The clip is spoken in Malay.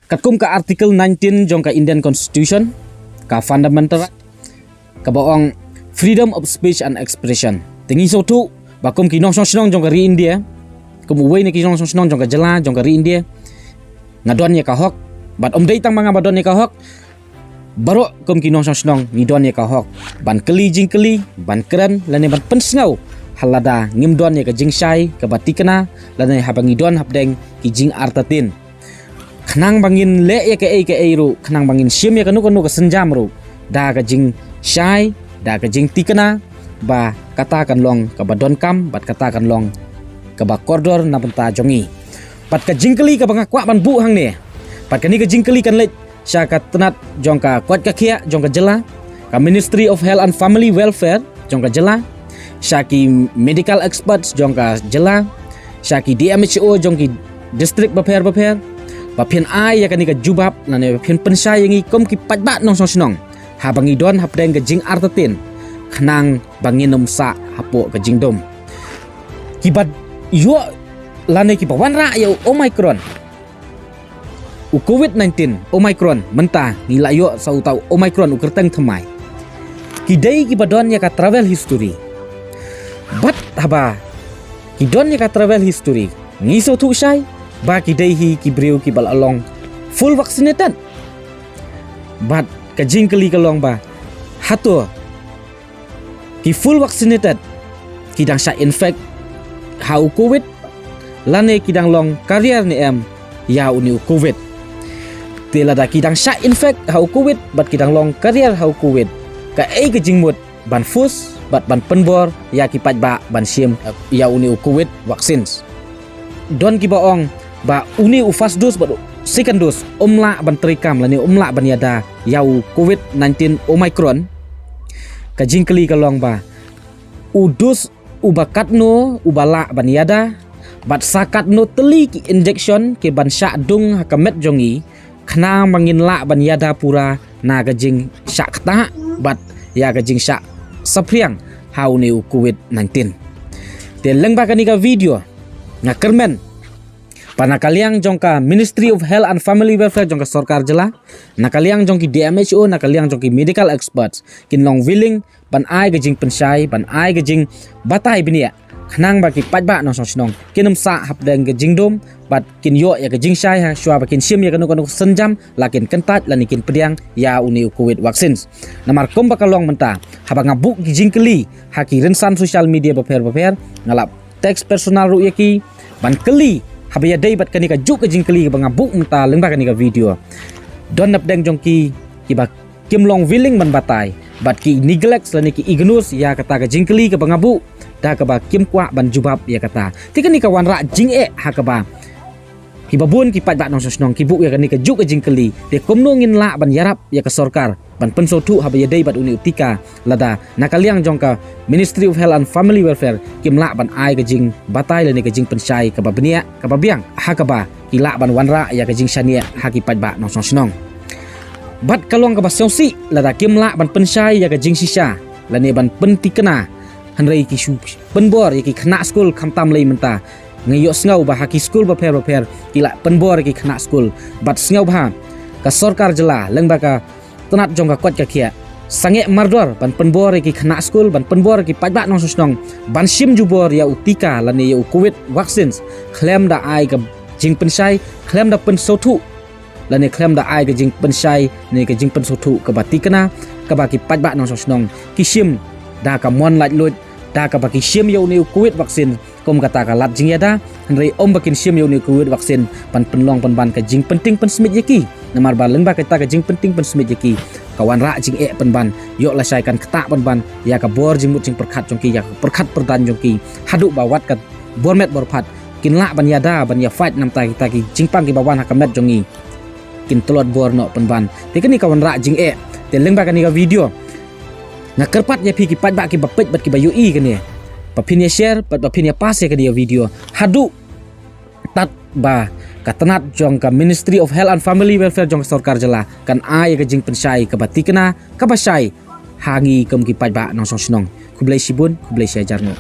Katkum ka artikel 19 jong ka Indian Constitution ka fundamental ka baong freedom of speech and expression. Tingi so tu bakum ki nong song jong ka ri India. Kum uway ni ki nong song jong ka jela jong ka ri India. Ngadon ya ka hok. Bat om dai tang mga badon ya ka hok. Baro kum ki nong song ni don ya ka hok. Ban keli jing keli, ban keren lane ban pensngau. Halada ngim don ya ka jing shai ka batikana lane habangi don habdeng ki jing artatin. Kenang bangin le ya ke ru, kenang bangin sim ya kanu ka senjam ru. Da ka jing shai, da ka jing tikana, ba katakan long ka badon kam, bat katakan long ka ba koridor na benta jongi. Pat ka jingkeli ka banga kwa ban bu hang ne. Pat ka ni ka jingkeli kan le sya ka tenat jong ka kwat ka kia jong ka jela, ka Ministry of Health and Family Welfare jong ka jela, sya ki medical experts jong ka jela, sya ki DMHO jong ki district baper Bapian ai ya kanika jubab na ne bapian pensai yang ikom ki patbat nong song sinong. Ha bangi don hapdeng ke jing artatin. Kenang bangin nom sa hapo ke jing dom. Kibat yo lane ki pawan ra ya Omicron. COVID-19 Omicron mentah ngila yo sau tau Omicron ukerteng themai. Kidai ki badon ya ka travel history. Bat haba kidon ya ka travel history. Ngiso tu syai ba kidai ki brio ki bal along full vaccinated. But kajing keli kalong ba hato ki full vaccinated kidang sa infect hau covid lane kidang long karier ni em ya uni covid telada kidang sa infect hau covid bat kidang long karier hau covid ka kajing mut ban fus bat ban penbor ya ki ba ban sim ya uni covid vaccines don ki baong ba uni first dose ba second dose umla ban trikam lani umla ban yada yau COVID-19 Omicron kajing keli kalong ba udus ubakatno ubala ban yada bat sakatno teli ki injection ke ban syak dung hakamet jongi khna mangin la ban yada pura na kajing syak kta bat ya kajing syak sapriang hau ni COVID-19 te leng ba kanika video na kermen Panakaliang jongka Ministry of Health and Family Welfare jongka sorkar jela, nakaliang jongki DMHO, nakaliang jongki medical experts, kin long willing ban ai gajing pensai, ban ai gajing batai binia, kenang baki patba nong song sinong, kinum sa hapdeng gajing dom, bat kin yo ya gajing shai ha, shua bakin sim ya kanu senjam, lakin kentat lanikin pediang ya uni COVID vaccines. Namar kom bakalong menta, haba ngabuk gajing keli, haki rensan social media beper ngalap teks personal ru yaki, ban keli habaya day bat kanika juk kajing keli banga buk menta lengba kanika video don napdeng jongki kiba kimlong willing ban batai bat ki neglect lani ki ignus ya kata kajing keli ke banga buk da ka ba kim kwa ban jubab ya kata tikanika wan ra jing ha ka ba kibabun ki pat ba nong sosnong kibuk ya kanika juk kajing keli te komnongin la ban yarap ya ka sorkar ban penso tu habaya day bat uni utika lada nakaliang jongka Ministry of Health and Family Welfare kimla ban ai kajing batai lani kajing pensai ka babnia ka babiang ha ka ba kila ban wanra ya kajing shania ha ki pat ba nong sosnong bat kalong ka ba sionsi lada kimla ban pensai ya kajing sisa lani ban pentikena hanrei ki shu penbor ya ki khna school khamtam lei menta ngayo sngau ba haki school baper kila penbor ki khna school bat sngau ba ka sorkar jela lengba ka tenat jong ka kwat ka kia sange mardor ban penbor ki khna school ban penbor ki pajba nong susnong ban sim jubor ya utika lani ya covid vaccines klem da ai ka jing pensai klem da pen sotu lani klem da ai ka jing pensai ni ka jing pen sotu ka batikana ka ba ki pajba nong susnong ki sim da ka mon lat lut da ka ba ki sim ya ni covid vaccine kom kata ka lat jing yada hanrei om bakin sim ya ni covid vaccine pan penlong pan ban ka jing penting pen smit yaki namar ba lengba kita ka jing penting pen smit yaki kawan ra jing pen ban yok la kan kata ban ya ka bor jing mut jing perkhat jongki ya perkhat perdan jongki haduk bawat ka bormet borphat kin la ban yada ban ya fight nam ta kita ki jing pang ki bawan hakamet jongi kin telot bor no pen ban te kani kawan ra jing te lengba kani ka video na kerpat ya pi ki pat ba ki bapet bat ki bayu i kani papin ya share pat papin ya pas ya kani video haduk tat ba katanat jong ka Ministry of Health and Family Welfare jong sorkar jela kan ai ka jing pensai ka batikena ka basai hangi kem ki pat ba nong song sinong kublai sibun kublai syajarno